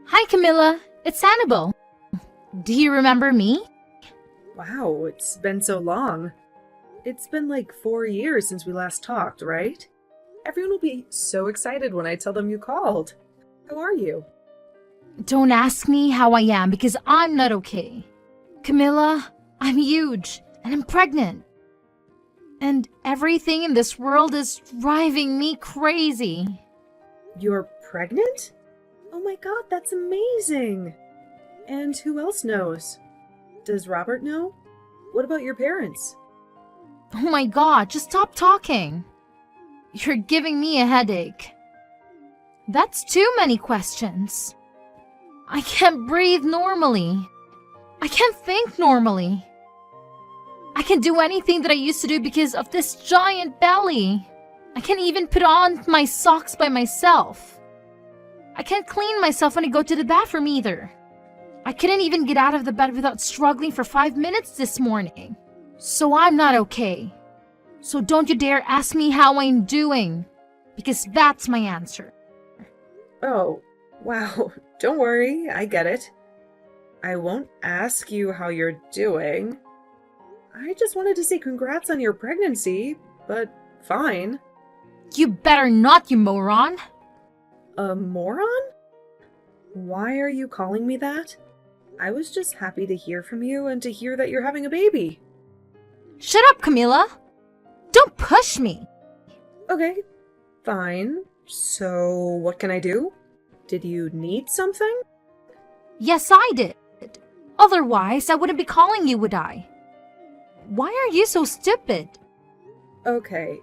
Hi, Camilla. It's Annabelle. Do you remember me? Wow, it's been so long. It's been like 4 years since we last talked, right? Everyone will be so excited when I tell them you called. How are you? Don't ask me how I am because I'm not okay. Camilla, I'm huge and I'm pregnant. And everything in this world is driving me crazy. You're pregnant? Oh my god, that's amazing! And who else knows? Does Robert know? What about your parents? Oh my god, just stop talking. You're giving me a headache. That's too many questions. I can't breathe normally. I can't think normally. I can't do anything that I used to do because of this giant belly. I can't even put on my socks by myself. I can't clean myself when I go to the bathroom either. I couldn't even get out of the bed without struggling for 5 minutes this morning. So I'm not okay. So don't you dare ask me how I'm doing, because that's my answer. Oh, wow. Don't worry, I get it. I won't ask you how you're doing. I just wanted to say congrats on your pregnancy, but fine. You better not, you moron. A moron? Why are you calling me that? I was just happy to hear from you and to hear that you're having a baby. Shut up, Camilla. Don't push me. Okay, fine. So, what can I do? Did you need something? Yes, I did. Otherwise, I wouldn't be calling you, would I? Why are you so stupid? Okay.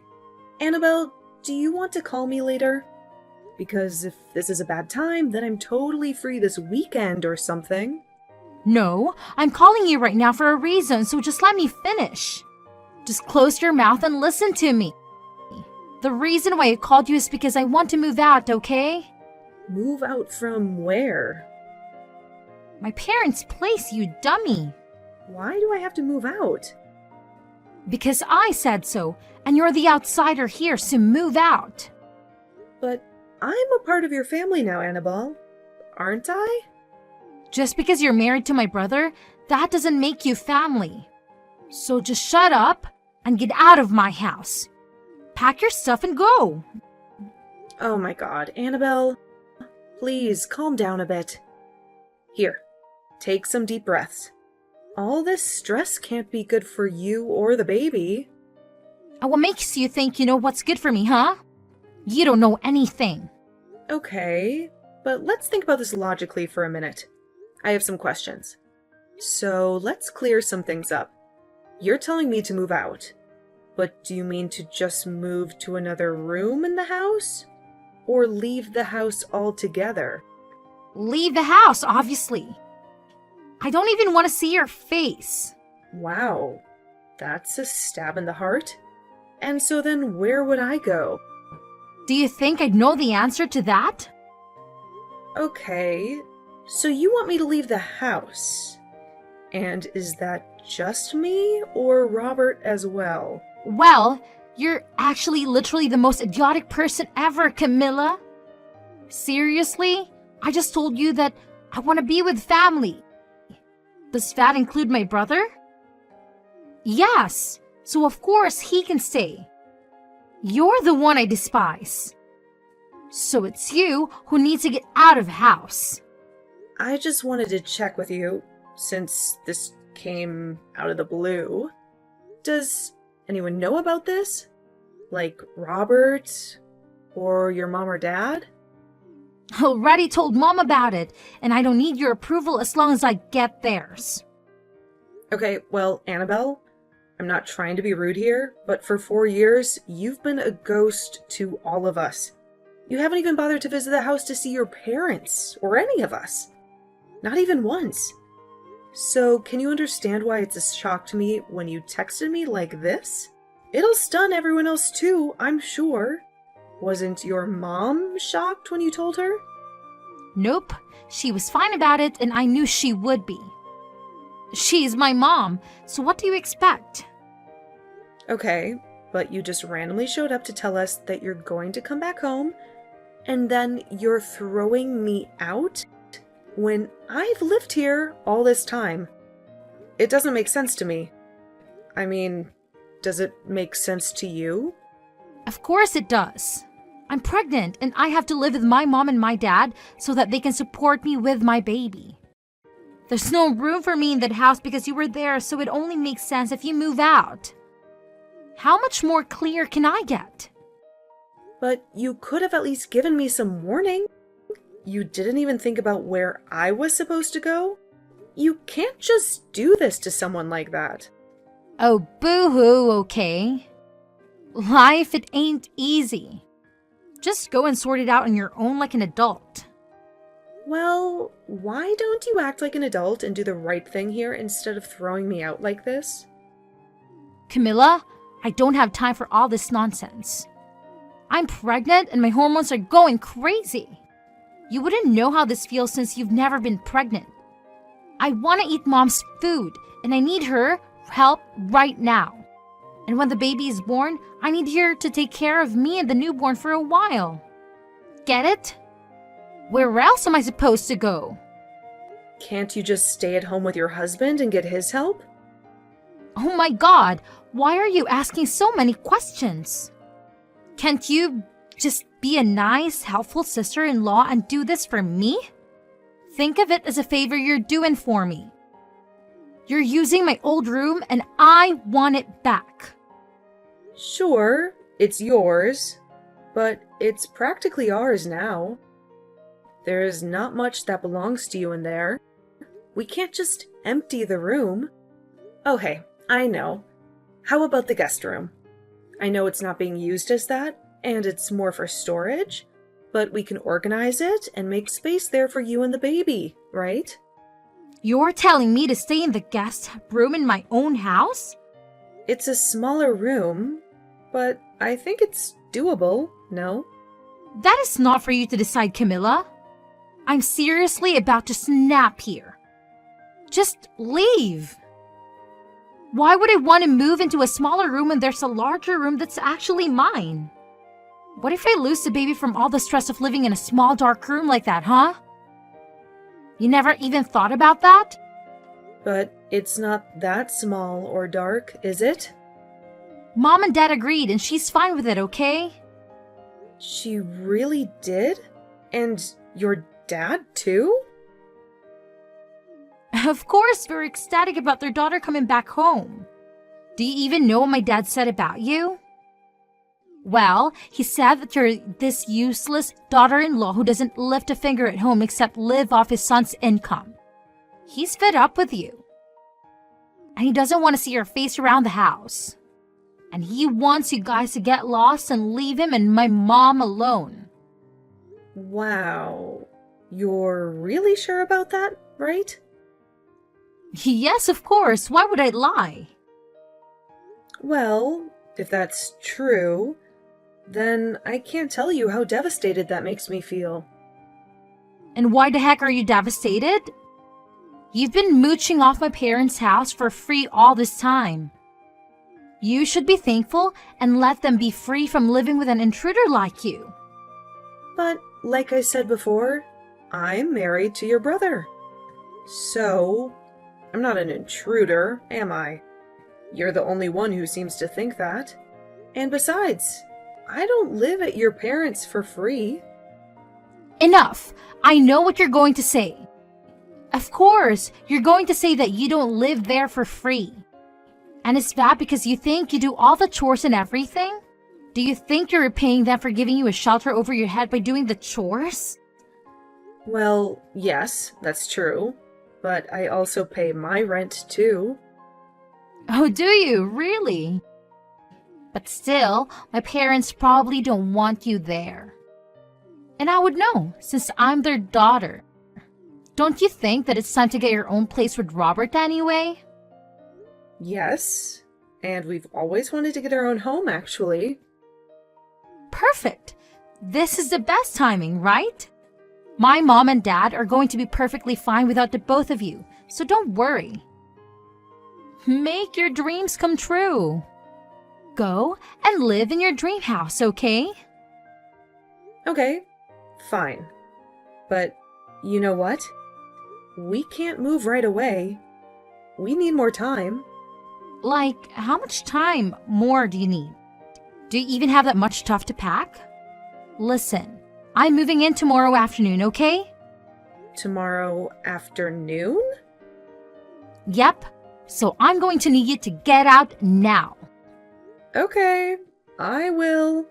Annabelle, do you want to call me later? Because if this is a bad time, then I'm totally free this weekend or something. No, I'm calling you right now for a reason, so just let me finish. Just close your mouth and listen to me. The reason why I called you is because I want to move out, okay? Move out from where? My parents' place, you dummy. Why do I have to move out? Because I said so, and you're the outsider here, so move out. But I'm a part of your family now, Annabelle. Aren't I? Just because you're married to my brother, that doesn't make you family. So just shut up and get out of my house. Pack your stuff and go. Oh my god, Annabelle. Please, calm down a bit. Here, take some deep breaths. All this stress can't be good for you or the baby. And what makes you think you know what's good for me, huh? You don't know anything. Okay, but let's think about this logically for a minute. I have some questions. So let's clear some things up. You're telling me to move out, but do you mean to just move to another room in the house? Or leave the house altogether? Leave the house, obviously. I don't even want to see your face. Wow, that's a stab in the heart. And so then where would I go? Do you think I'd know the answer to that? Okay, so you want me to leave the house. And is that just me or Robert as well? Well, you're actually literally the most idiotic person ever, Camilla. Seriously? I just told you that I want to be with family. Does that include my brother? Yes, so of course he can stay. You're the one I despise. So it's you who needs to get out of the house. I just wanted to check with you, since this came out of the blue. Does anyone know about this? Like Robert? Or your mom or dad? I already told Mom about it, and I don't need your approval as long as I get theirs. Okay, well, Annabelle, I'm not trying to be rude here, but for 4 years, you've been a ghost to all of us. You haven't even bothered to visit the house to see your parents, or any of us. Not even once. So, can you understand why it's a shock to me when you texted me like this? It'll stun everyone else too, I'm sure. Wasn't your mom shocked when you told her? Nope, she was fine about it, and I knew she would be. She's my mom, so what do you expect? Okay, but you just randomly showed up to tell us that you're going to come back home, and then you're throwing me out when I've lived here all this time? It doesn't make sense to me. I mean, does it make sense to you? Of course it does. I'm pregnant and I have to live with my mom and my dad so that they can support me with my baby. There's no room for me in that house because you were there, so it only makes sense if you move out. How much more clear can I get? But you could have at least given me some warning. You didn't even think about where I was supposed to go? You can't just do this to someone like that. Oh, boo-hoo, okay? Life, it ain't easy. Just go and sort it out on your own like an adult. Well, why don't you act like an adult and do the right thing here instead of throwing me out like this? Camilla, I don't have time for all this nonsense. I'm pregnant and my hormones are going crazy. You wouldn't know how this feels since you've never been pregnant. I want to eat mom's food and I need her help right now. And when the baby is born, I need her to take care of me and the newborn for a while. Get it? Where else am I supposed to go? Can't you just stay at home with your husband and get his help? Oh my god, why are you asking so many questions? Can't you just be a nice, helpful sister-in-law and do this for me? Think of it as a favor you're doing for me. You're using my old room and I want it back. Sure, it's yours, but it's practically ours now. There is not much that belongs to you in there. We can't just empty the room. Oh hey, I know. How about the guest room? I know it's not being used as that, and it's more for storage, but we can organize it and make space there for you and the baby, right? You're telling me to stay in the guest room in my own house? It's a smaller room, but I think it's doable, no? That is not for you to decide, Camilla. I'm seriously about to snap here. Just leave. Why would I want to move into a smaller room when there's a larger room that's actually mine? What if I lose the baby from all the stress of living in a small dark room like that, huh? You never even thought about that? But it's not that small or dark, is it? Mom and Dad agreed and she's fine with it, okay? She really did? And your dad too? Of course, we're ecstatic about their daughter coming back home. Do you even know what my dad said about you? Well, he said that you're this useless daughter-in-law who doesn't lift a finger at home except live off his son's income. He's fed up with you. And he doesn't want to see your face around the house. And he wants you guys to get lost and leave him and my mom alone. Wow. You're really sure about that, right? Yes, of course. Why would I lie? Well, if that's true, then I can't tell you how devastated that makes me feel. And why the heck are you devastated? You've been mooching off my parents' house for free all this time. You should be thankful and let them be free from living with an intruder like you. But, like I said before, I'm married to your brother. So, I'm not an intruder, am I? You're the only one who seems to think that. And besides, I don't live at your parents' for free. Enough! I know what you're going to say. Of course, you're going to say that you don't live there for free. And is that because you think you do all the chores and everything? Do you think you're repaying them for giving you a shelter over your head by doing the chores? Well, yes, that's true. But I also pay my rent too. Oh, do you? Really? But still, my parents probably don't want you there. And I would know, since I'm their daughter. Don't you think that it's time to get your own place with Robert anyway? Yes, and we've always wanted to get our own home, actually. Perfect! This is the best timing, right? My mom and dad are going to be perfectly fine without the both of you, so don't worry. Make your dreams come true. Go and live in your dream house, okay? Okay, fine. But you know what? we can't move right away. We need more time. Like, how much time more do you need? Do you even have that much stuff to pack? Listen, I'm moving in tomorrow afternoon, okay? Tomorrow afternoon? Yep. So I'm going to need you to get out now. Okay, I will.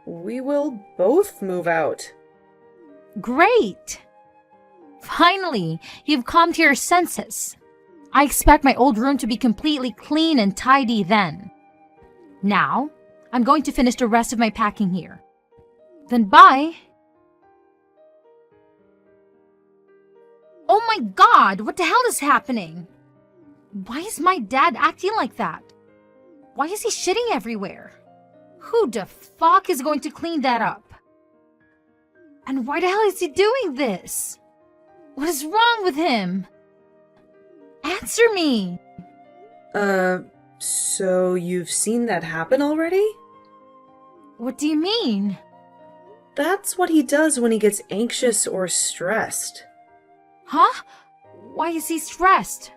We will both move out. Great! Finally, you've come to your senses. I expect my old room to be completely clean and tidy then. Now, I'm going to finish the rest of my packing here. Then bye! Oh my god, what the hell is happening? Why is my dad acting like that? Why is he shitting everywhere? Who the fuck is going to clean that up? And why the hell is he doing this? What is wrong with him? Answer me! So you've seen that happen already? What do you mean? That's what he does when he gets anxious or stressed. Huh? Why is he stressed?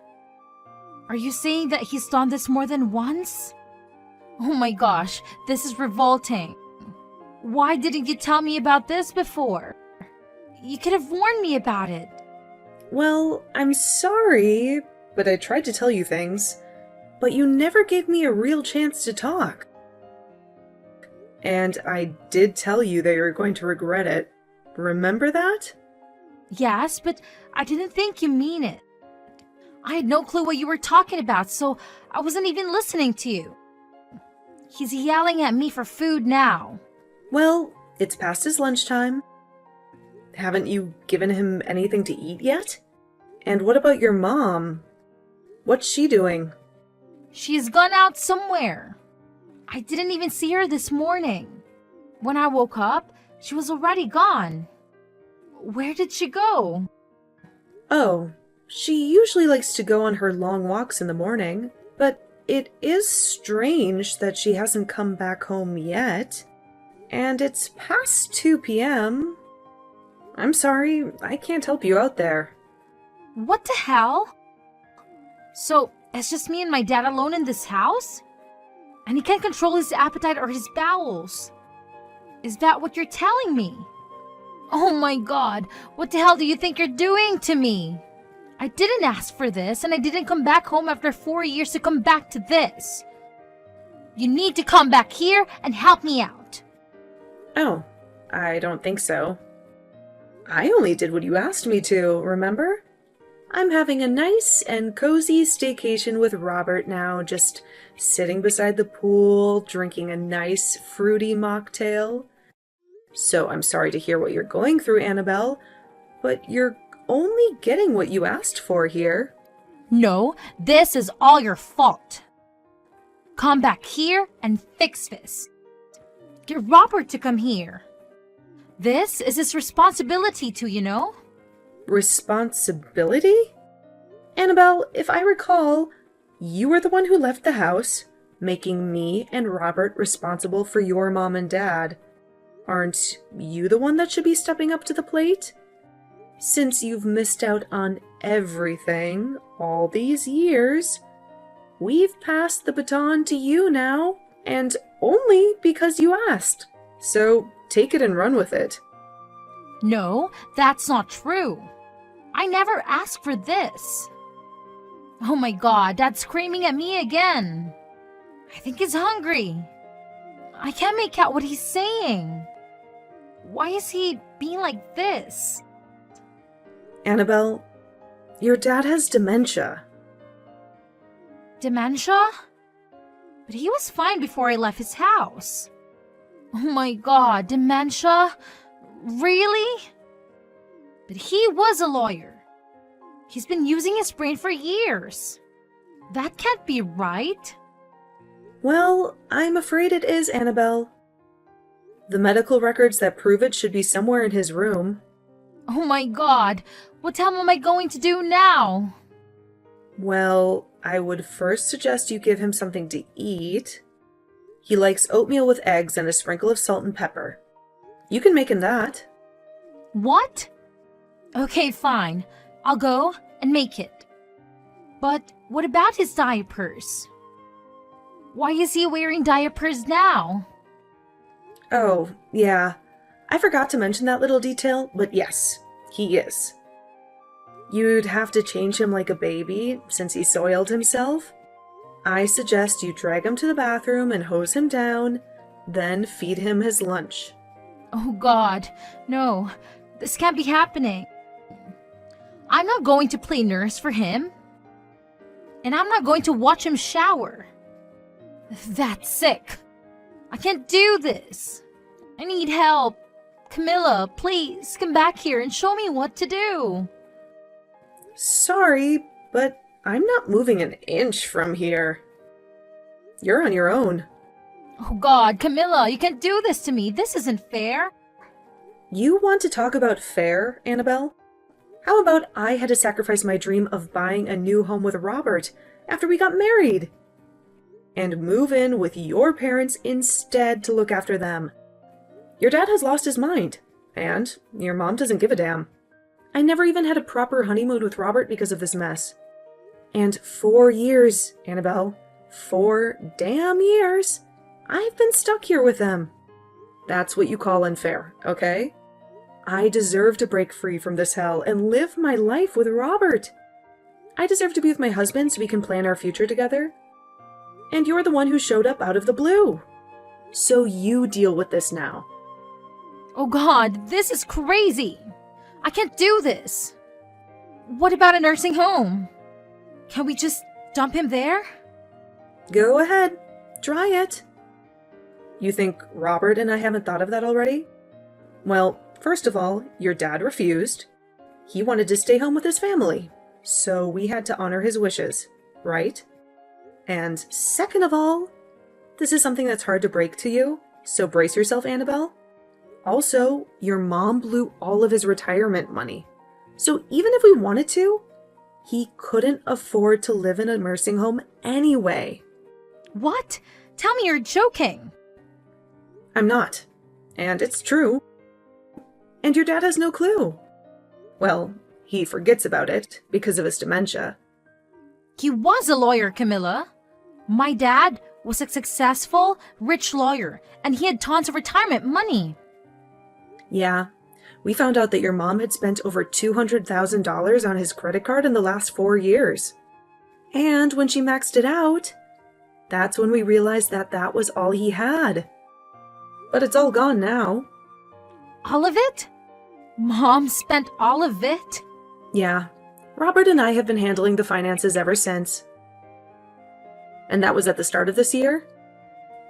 Are you saying that he's done this more than once? Oh my gosh, this is revolting. Why didn't you tell me about this before? You could have warned me about it. Well, I'm sorry, but I tried to tell you things, but you never gave me a real chance to talk. And I did tell you that you're going to regret it. Remember that? Yes, but I didn't think you mean it. I had no clue what you were talking about, so I wasn't even listening to you. He's yelling at me for food now. Well, it's past his lunchtime. Haven't you given him anything to eat yet? And what about your mom? What's she doing? She's gone out somewhere. I didn't even see her this morning. When I woke up, she was already gone. Where did she go? Oh, she usually likes to go on her long walks in the morning, but it is strange that she hasn't come back home yet. And it's past 2 p.m. I'm sorry, I can't help you out there. What the hell? So, it's just me and my dad alone in this house? And he can't control his appetite or his bowels. Is that what you're telling me? Oh my god, what the hell do you think you're doing to me? I didn't ask for this, and I didn't come back home after 4 years to come back to this. You need to come back here and help me out. Oh, I don't think so. I only did what you asked me to, remember? I'm having a nice and cozy staycation with Robert now, just sitting beside the pool, drinking a nice fruity mocktail. So I'm sorry to hear what you're going through, Annabelle, but you're only getting what you asked for here. No, this is all your fault. Come back here and fix this. Get Robert to come here. This is his responsibility too, you know? Responsibility? Annabelle, if I recall, you were the one who left the house, making me and Robert responsible for your mom and dad. Aren't you the one that should be stepping up to the plate? Since you've missed out on everything all these years, we've passed the baton to you now, and only because you asked. So take it and run with it. No, that's not true. I never asked for this. Oh my god, Dad's screaming at me again. I think he's hungry. I can't make out what he's saying. Why is he being like this? Annabelle, your dad has dementia. Dementia? But he was fine before I left his house. Oh my god, dementia? Really? But he was a lawyer. He's been using his brain for years. That can't be right. Well, I'm afraid it is, Annabelle. The medical records that prove it should be somewhere in his room. Oh my god, what the hell am I going to do now? Well, I would first suggest you give him something to eat. He likes oatmeal with eggs and a sprinkle of salt and pepper. You can make him that. What? Okay, fine. I'll go and make it. But what about his diapers? Why is he wearing diapers now? Oh, yeah. I forgot to mention that little detail, but yes, he is. You'd have to change him like a baby, since he soiled himself. I suggest you drag him to the bathroom and hose him down, then feed him his lunch. Oh God, no, this can't be happening. I'm not going to play nurse for him. And I'm not going to watch him shower. That's sick. I can't do this. I need help. Camilla, please come back here and show me what to do. Sorry, but I'm not moving an inch from here. You're on your own. Oh God, Camilla, you can't do this to me. This isn't fair. You want to talk about fair, Annabelle? How about I had to sacrifice my dream of buying a new home with Robert after we got married? And move in with your parents instead to look after them. Your dad has lost his mind, and your mom doesn't give a damn. I never even had a proper honeymoon with Robert because of this mess. And 4 years, Annabelle, 4 damn years, I've been stuck here with them. That's what you call unfair, okay? I deserve to break free from this hell and live my life with Robert. I deserve to be with my husband so we can plan our future together. And you're the one who showed up out of the blue. So you deal with this now. Oh God, this is crazy. I can't do this. What about a nursing home? Can we just dump him there? Go ahead. Try it. You think Robert and I haven't thought of that already? Well, first of all, your dad refused. He wanted to stay home with his family, so we had to honor his wishes, right? And second of all, this is something that's hard to break to you, so brace yourself, Annabelle. Also, your mom blew all of his retirement money. So even if we wanted to, he couldn't afford to live in a nursing home anyway. What? Tell me you're joking. I'm not. And it's true. And your dad has no clue. Well, he forgets about it because of his dementia. He was a lawyer, Camilla. My dad was a successful, rich lawyer, and he had tons of retirement money. Yeah, we found out that your mom had spent over $200,000 on his credit card in the last 4 years. And when she maxed it out, that's when we realized that that was all he had. But it's all gone now. All of it? Mom spent all of it? Yeah, Robert and I have been handling the finances ever since. And that was at the start of this year.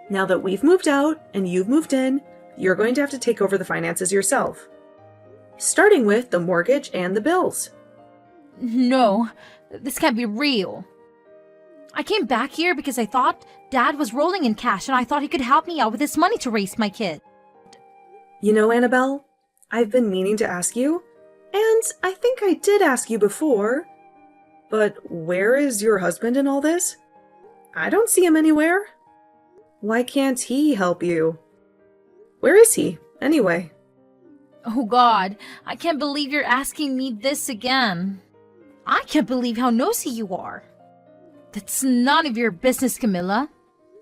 Now that we've moved out and you've moved in, you're going to have to take over the finances yourself. Starting with the mortgage and the bills. No, this can't be real. I came back here because I thought Dad was rolling in cash and I thought he could help me out with this money to raise my kid. You know, Annabelle, I've been meaning to ask you, and I think I did ask you before, but where is your husband in all this? I don't see him anywhere. Why can't he help you? Where is he, anyway? Oh God, I can't believe you're asking me this again. I can't believe how nosy you are. That's none of your business, Camilla.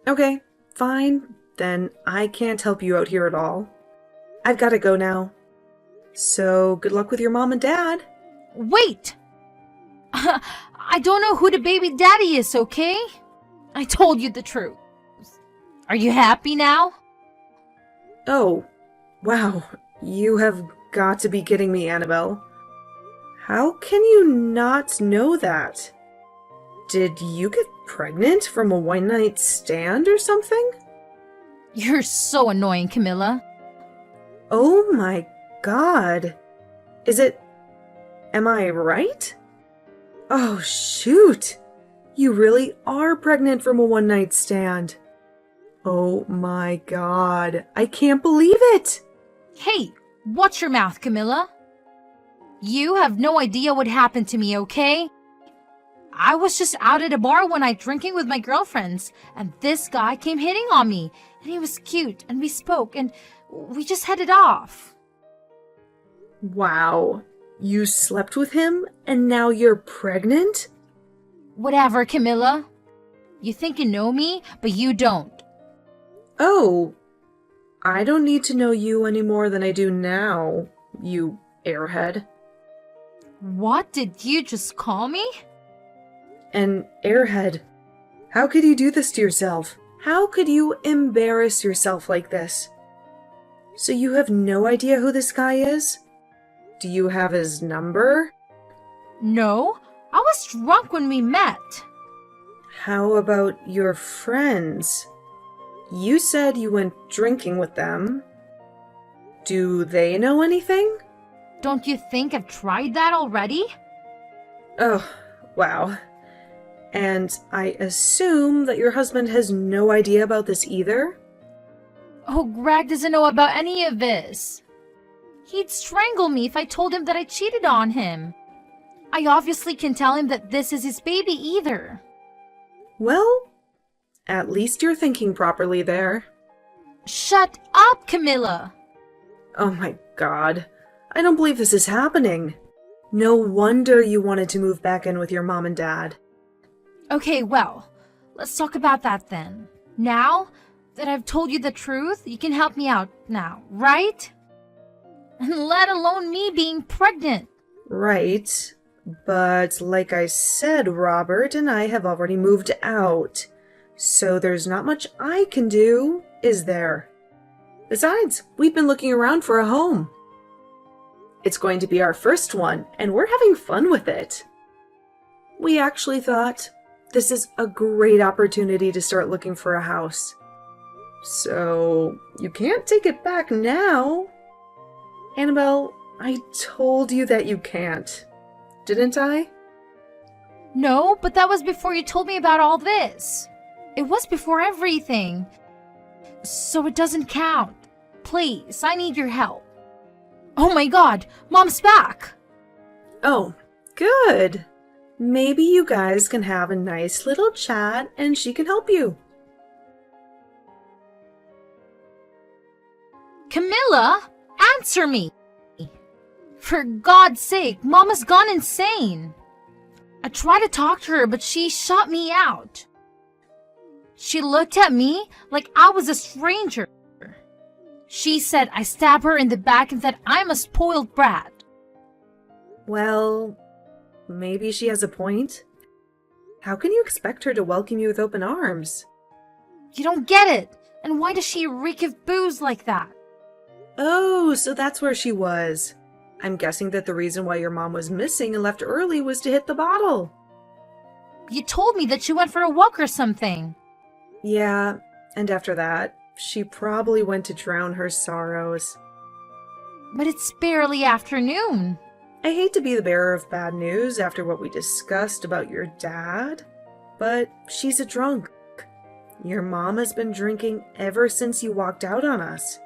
Okay, fine. Then I can't help you out here at all. I've got to go now. So, good luck with your mom and dad. Wait! I don't know who the baby daddy is, okay? I told you the truth. Are you happy now? Oh, wow. You have got to be kidding me, Annabelle. How can you not know that? Did you get pregnant from a one-night stand or something? You're so annoying, Camilla. Oh my god. Is it... Am I right? Oh, shoot. You really are pregnant from a one-night stand. Oh my god. I can't believe it. Hey, watch your mouth, Camilla. You have no idea what happened to me, okay? I was just out at a bar one night drinking with my girlfriends, and this guy came hitting on me, and he was cute, and we spoke, and we just headed off. Wow. You slept with him and now you're pregnant? Whatever, Camilla. You think you know me, but you don't. Oh, I don't need to know you any more than I do now, you airhead. What did you just call me? An airhead. How could you do this to yourself? How could you embarrass yourself like this? So you have no idea who this guy is? Do you have his number? No, I was drunk when we met. How about your friends? You said you went drinking with them. Do they know anything? Don't you think I've tried that already? Oh, wow. And I assume that your husband has no idea about this either? Oh, Greg doesn't know about any of this. He'd strangle me if I told him that I cheated on him. I obviously can tell him that this is his baby either. Well, at least you're thinking properly there. Shut up, Camilla! Oh my god. I don't believe this is happening. No wonder you wanted to move back in with your mom and dad. Okay, well, let's talk about that then. Now that I've told you the truth, you can help me out now, right? And let alone me being pregnant. Right. But like I said, Robert and I have already moved out. So there's not much I can do, is there? Besides, we've been looking around for a home. It's going to be our first one, and we're having fun with it. We actually thought this is a great opportunity to start looking for a house. So, you can't take it back now. Annabelle, I told you that you can't. Didn't I? No, but that was before you told me about all this. It was before everything. So it doesn't count. Please, I need your help. Oh my god, Mom's back! Oh, good. Maybe you guys can have a nice little chat and she can help you. Camilla, answer me! For God's sake, Mama's gone insane. I tried to talk to her, but she shut me out. She looked at me like I was a stranger. She said I stabbed her in the back and that I'm a spoiled brat. Well, maybe she has a point. How can you expect her to welcome you with open arms? You don't get it. And why does she reek of booze like that? Oh, so that's where she was. I'm guessing that the reason why your mom was missing and left early was to hit the bottle. You told me that she went for a walk or something. Yeah, and after that, she probably went to drown her sorrows. But it's barely afternoon. I hate to be the bearer of bad news after what we discussed about your dad, but she's a drunk. Your mom has been drinking ever since you walked out on us.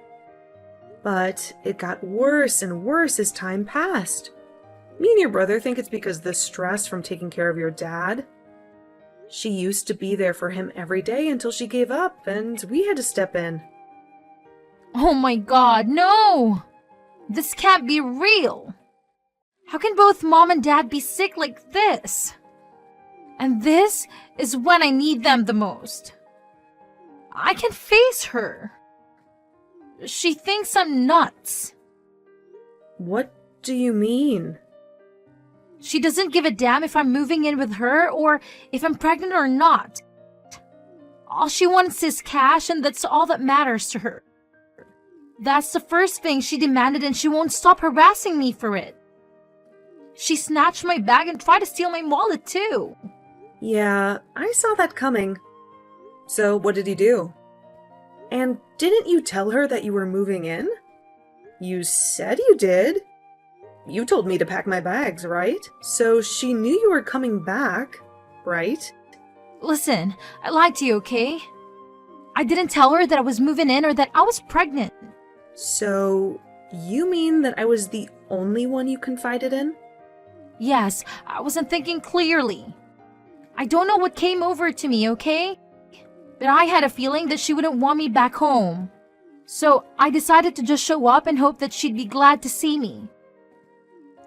But it got worse and worse as time passed. Me and your brother think it's because of the stress from taking care of your dad. She used to be there for him every day until she gave up, and we had to step in. Oh my god, no! This can't be real! How can both Mom and Dad be sick like this? And this is when I need them the most. I can face her. She thinks I'm nuts. What do you mean? She doesn't give a damn if I'm moving in with her or if I'm pregnant or not. All she wants is cash, and that's all that matters to her. That's the first thing she demanded, and she won't stop harassing me for it. She snatched my bag and tried to steal my wallet too. Yeah, I saw that coming. So what did you do? And didn't you tell her that you were moving in? You said you did. You told me to pack my bags, right? So she knew you were coming back, right? Listen, I lied to you, okay? I didn't tell her that I was moving in or that I was pregnant. So you mean that I was the only one you confided in? Yes, I wasn't thinking clearly. I don't know what came over to me, okay? But I had a feeling that she wouldn't want me back home. So I decided to just show up and hope that she'd be glad to see me.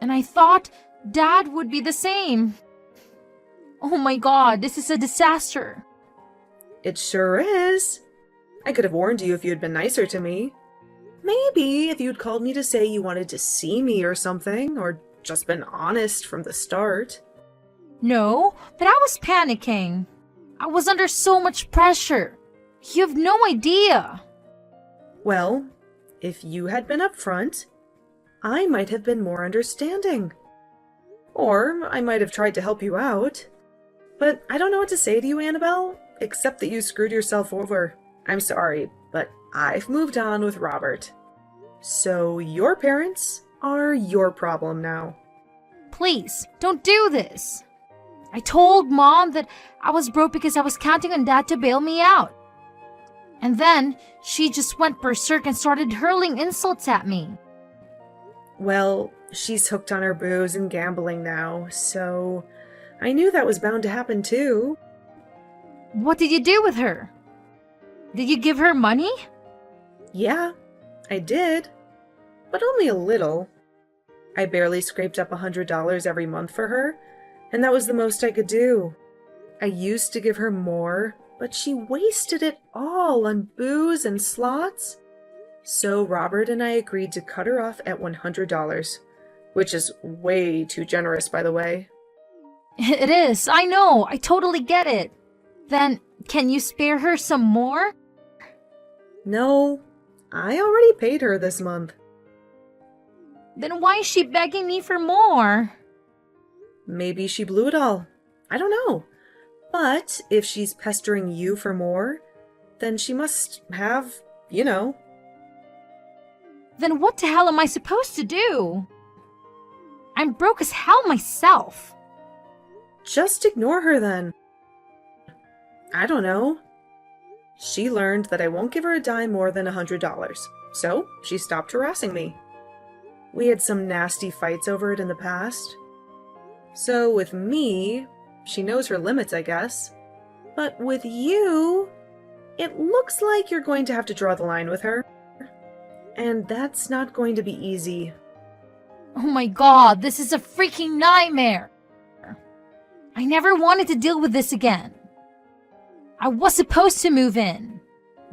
And I thought Dad would be the same. Oh my God, this is a disaster. It sure is. I could have warned you if you'd been nicer to me. Maybe if you'd called me to say you wanted to see me or something, or just been honest from the start. No, but I was panicking. I was under so much pressure. You have no idea. Well, if you had been upfront, I might have been more understanding. Or I might have tried to help you out. But I don't know what to say to you, Annabelle, except that you screwed yourself over. I'm sorry, but I've moved on with Robert. So your parents are your problem now. Please, don't do this. I told Mom that I was broke because I was counting on Dad to bail me out. And then she just went berserk and started hurling insults at me. Well, she's hooked on her booze and gambling now, so I knew that was bound to happen too. What did you do with her? Did you give her money? Yeah, I did. But only a little. I barely scraped up $100 every month for her, and that was the most I could do. I used to give her more, but she wasted it all on booze and slots. So Robert and I agreed to cut her off at $100, which is way too generous, by the way. It is, I know, I totally get it. Then, can you spare her some more? No, I already paid her this month. Then why is she begging me for more? Maybe she blew it all. I don't know. But if she's pestering you for more, then she must have, you know. Then what the hell am I supposed to do? I'm broke as hell myself. Just ignore her then. I don't know. She learned that I won't give her a dime more than $100, so she stopped harassing me. We had some nasty fights over it in the past. So with me, she knows her limits, I guess. But with you, it looks like you're going to have to draw the line with her. And that's not going to be easy. Oh my God, this is a freaking nightmare. I never wanted to deal with this again. I was supposed to move in.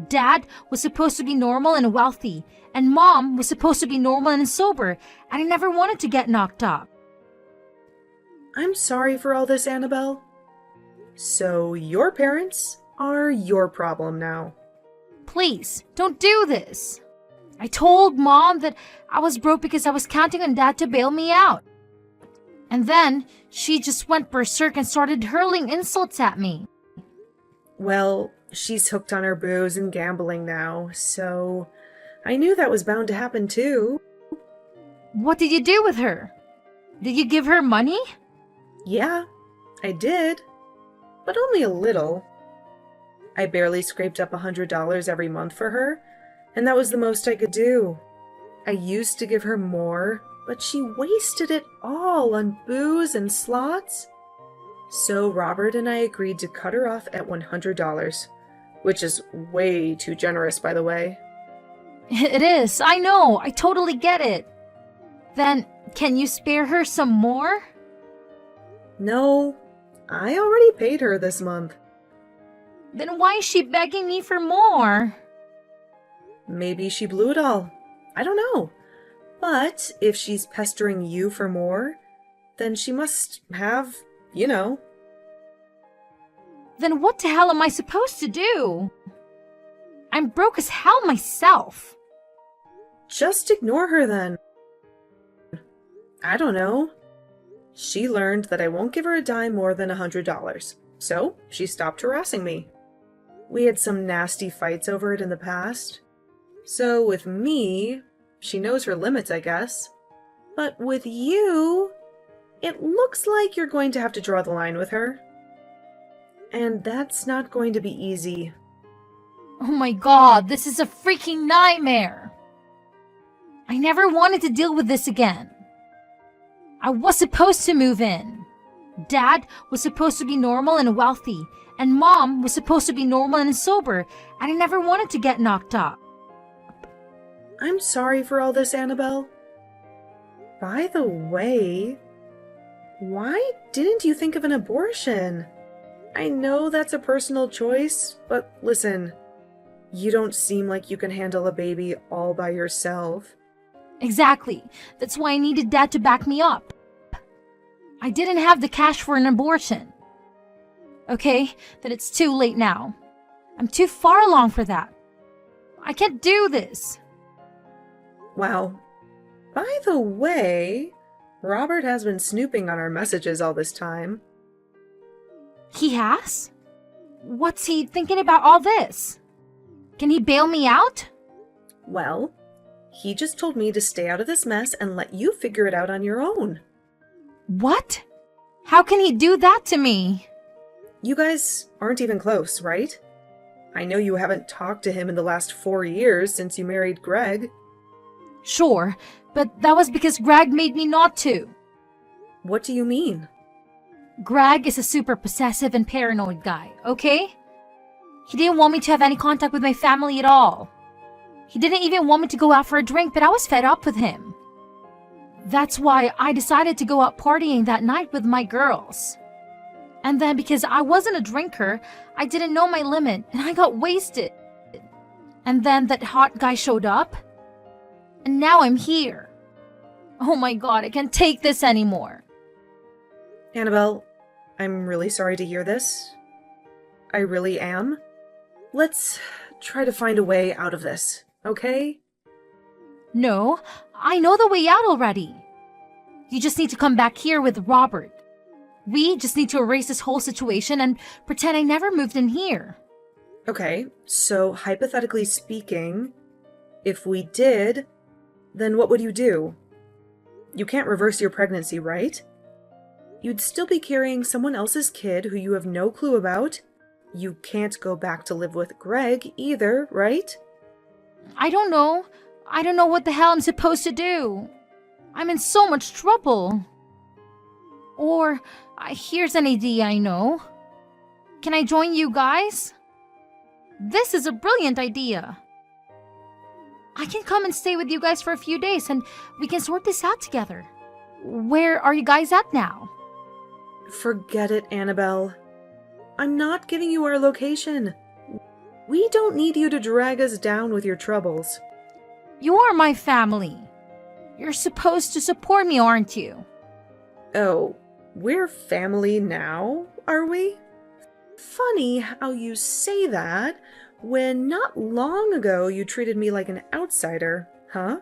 Dad was supposed to be normal and wealthy, and Mom was supposed to be normal and sober, and I never wanted to get knocked up. I'm sorry for all this, Annabelle. So your parents are your problem now. Please, don't do this. I told Mom that I was broke because I was counting on Dad to bail me out. And then she just went berserk and started hurling insults at me. Well, she's hooked on her booze and gambling now, so I knew that was bound to happen too. What did you do with her? Did you give her money? Yeah, I did. But only a little. I barely scraped up $100 every month for her, and that was the most I could do. I used to give her more, but she wasted it all on booze and slots. So Robert and I agreed to cut her off at $100, which is way too generous, by the way. It is, I know, I totally get it. Then, can you spare her some more? No, I already paid her this month. Then why is she begging me for more? Maybe she blew it all. I don't know. But if she's pestering you for more, then she must have, you know. Then what the hell am I supposed to do? I'm broke as hell myself. Just ignore her then. I don't know. She learned that I won't give her a dime more than $100, so she stopped harassing me. We had some nasty fights over it in the past. So with me, she knows her limits, I guess. But with you, it looks like you're going to have to draw the line with her. And that's not going to be easy. Oh my God, this is a freaking nightmare. I never wanted to deal with this again. I was supposed to move in. Dad was supposed to be normal and wealthy, and Mom was supposed to be normal and sober, and I never wanted to get knocked up. I'm sorry for all this, Annabelle. By the way, why didn't you think of an abortion? I know that's a personal choice, but listen, you don't seem like you can handle a baby all by yourself. Exactly. That's why I needed Dad to back me up. I didn't have the cash for an abortion. Okay, then it's too late now. I'm too far along for that. I can't do this. Wow. By the way, Robert has been snooping on our messages all this time. He has? What's he thinking about all this? Can he bail me out? Well, he just told me to stay out of this mess and let you figure it out on your own. What? How can he do that to me? You guys aren't even close, right? I know you haven't talked to him in the last 4 years since you married Greg. Sure, but that was because Greg made me not to. What do you mean? Greg is a super possessive and paranoid guy, okay? He didn't want me to have any contact with my family at all. He didn't even want me to go out for a drink, but I was fed up with him. That's why I decided to go out partying that night with my girls. And then because I wasn't a drinker, I didn't know my limit and I got wasted. And then that hot guy showed up. And now I'm here. Oh my god, I can't take this anymore. Annabelle, I'm really sorry to hear this. I really am. Let's try to find a way out of this, okay? No, I know the way out already. You just need to come back here with Robert. We just need to erase this whole situation and pretend I never moved in here. Okay, so hypothetically speaking, if we did, then what would you do? You can't reverse your pregnancy, right? You'd still be carrying someone else's kid who you have no clue about. You can't go back to live with Greg either, right? I don't know. I don't know what the hell I'm supposed to do. I'm in so much trouble. Or, here's an idea I know. Can I join you guys? This is a brilliant idea. I can come and stay with you guys for a few days and we can sort this out together. Where are you guys at now? Forget it, Annabelle. I'm not giving you our location. We don't need you to drag us down with your troubles. You are my family. You're supposed to support me, aren't you? Oh, we're family now, are we? Funny how you say that when not long ago you treated me like an outsider, huh?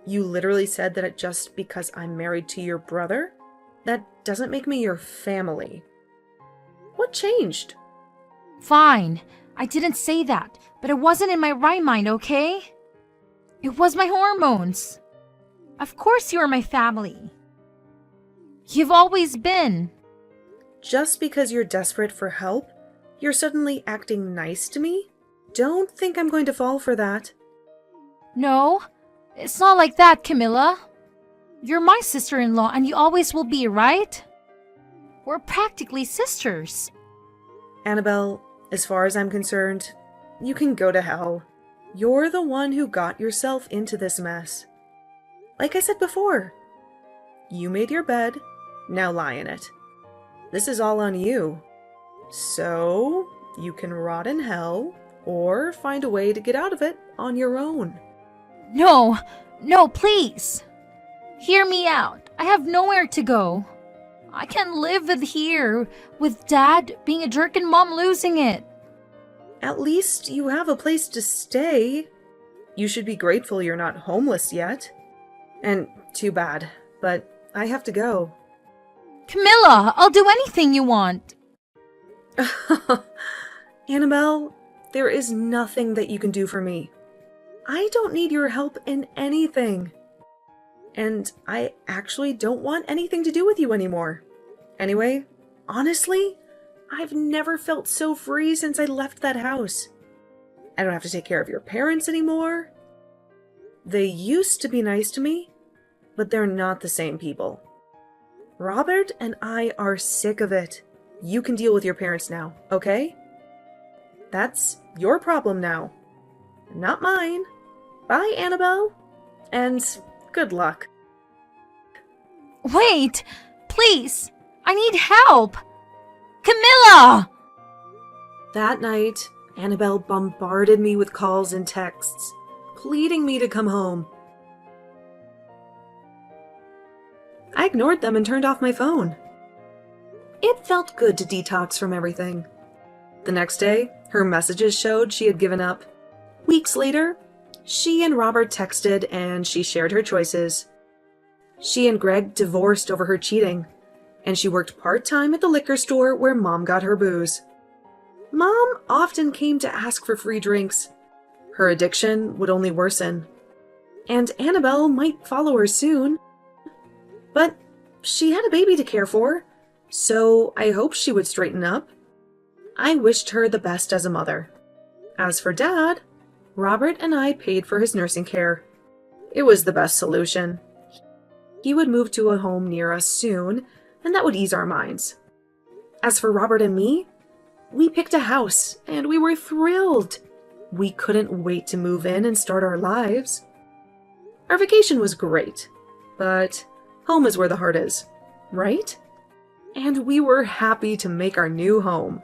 You literally said that just because I'm married to your brother, that doesn't make me your family. What changed? Fine. I didn't say that, but it wasn't in my right mind, okay? It was my hormones. Of course you are my family. You've always been. Just because you're desperate for help, you're suddenly acting nice to me? Don't think I'm going to fall for that. No, it's not like that, Camilla. You're my sister-in-law and you always will be, right? We're practically sisters. Annabelle, as far as I'm concerned, you can go to hell. You're the one who got yourself into this mess. Like I said before, you made your bed, now lie in it. This is all on you. So, you can rot in hell, or find a way to get out of it on your own. No, please. Hear me out. I have nowhere to go. I can't live with here, with Dad being a jerk and Mom losing it. At least you have a place to stay. You should be grateful you're not homeless yet. And too bad, but I have to go. Camilla, I'll do anything you want. Annabelle, there is nothing that you can do for me. I don't need your help in anything. And I actually don't want anything to do with you anymore. Anyway, honestly, I've never felt so free since I left that house. I don't have to take care of your parents anymore. They used to be nice to me, but they're not the same people. Robert and I are sick of it. You can deal with your parents now, okay? That's your problem now, not mine. Bye, Annabelle, and good luck. Wait! Please! I need help! Camilla! That night, Annabelle bombarded me with calls and texts, pleading me to come home. I ignored them and turned off my phone. It felt good to detox from everything. The next day, her messages showed she had given up. Weeks later, she and Robert texted and she shared her choices. She and Greg divorced over her cheating, and she worked part-time at the liquor store where Mom got her booze. Mom often came to ask for free drinks. Her addiction would only worsen. And Annabelle might follow her soon. But she had a baby to care for, so I hoped she would straighten up. I wished her the best as a mother. As for Dad, Robert and I paid for his nursing care. It was the best solution. He would move to a home near us soon, and that would ease our minds. As for Robert and me, we picked a house, and we were thrilled. We couldn't wait to move in and start our lives. Our vacation was great, but home is where the heart is, right? And we were happy to make our new home.